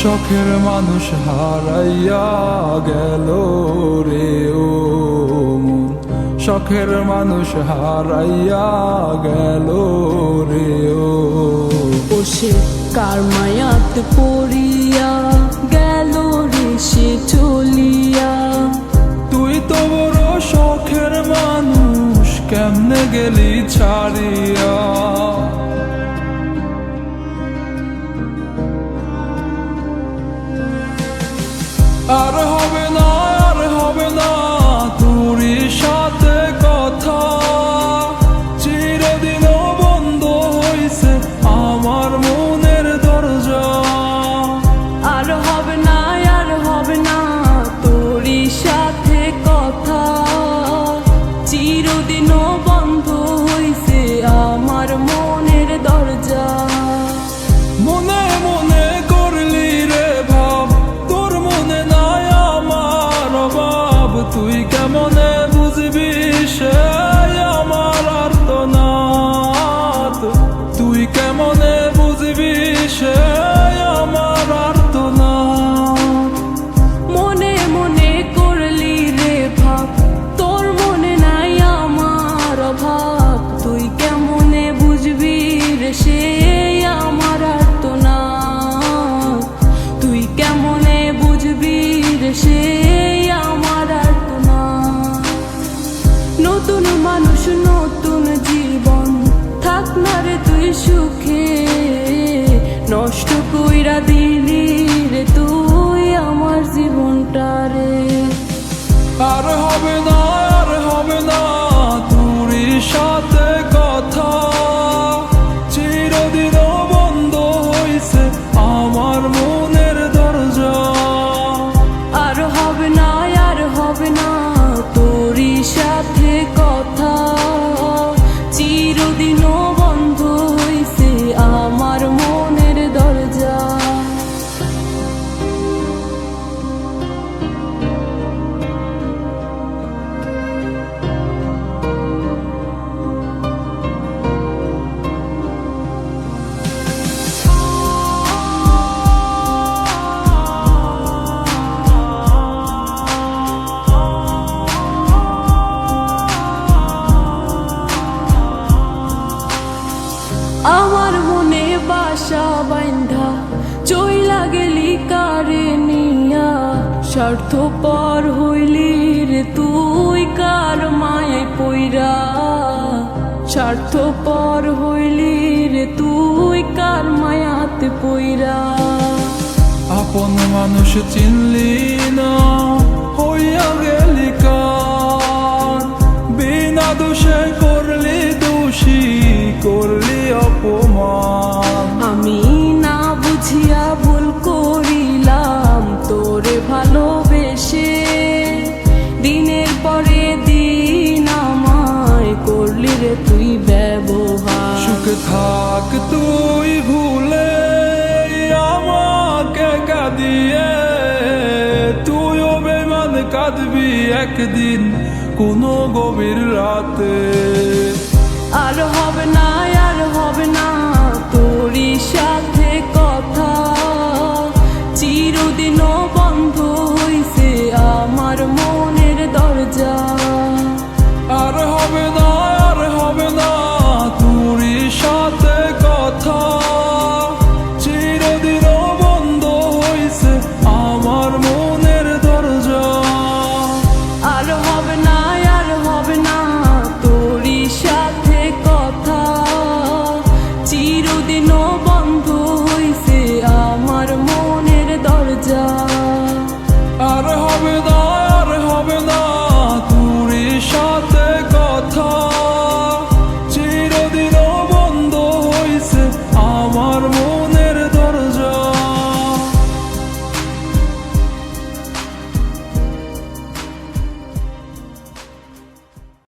শখের মানুষ হারাইয়া গেল রে ও মন, শখের মানুষ হারাইয়া গেল রে ও। সে কার মায়াত পড়িয়া গেল রে সে চলিয়া। তুই তো বড় শখের মানুষ, কেমনে গেলি ছাড়িয়া। আর হবে না, আর হবে না তোরই সাথে কথা, চিরদিনও বন্ধ হইছে আমার মনের দরজা। আর হবে না, আর হবে না তোরই সাথে কথা, চিরদিনও বন্ধ হইছে আমার মনের দরজা। মনে মনে করলি রে ভাব, তোর মনে নাই আমার অভাব। তুই কেমনে বুঝবি সে আমার আর্তনাদ, তুই কেমনে বুঝবি সে আমার আর্তনাদ। মনে মনে করলি রে ভাব, তোর মনে নাই আমার অভাব। তুই কেমনে বুঝবি রে সে আমার আর্তনাদ, তুই কেমনে বুঝবি রে সে আমার আর্তনাদ। নতুন মানুষ নতুন জীবন, থাক না রে তুই সুখে, নষ্ট কইরা দিলি রে তুই আমার জীবনটা রে। আর হবে না, আর হবে না তোরই সাথে কথা, চিরদিনও বন্ধ হইছে আমার মনের দরজা। আর হবে না, আর হবে না তোরই সাথে কথা, চিরদিনও বন্ধ হইছে আমার মনের দরজা। আমার মনে বাসা বাইন্ধা চইলা গেলি কারে নিয়া, স্বার্থপর হইলি রে তুই কার মায়ায় পইরা। স্বার্থপর হইলি রে তুই কার মায়াতে পইরা। আপন মানুষ চিনলি না, হইয়া গেলি কার। বিনা দোষে করলি দোষী, করলি অপমান। আমি না বুঝিয়া ভুল করিলাম তোরে ভালোবেসে, দিনের পরে দিন আমায় করলি রে তুই ব্যবহার। সুখে থাক তুই ভুলে আমাকে কাঁদিয়ে, তুইও বেমান কাঁদবি একদিন কোনো গভীর রাতে। আর হবে না,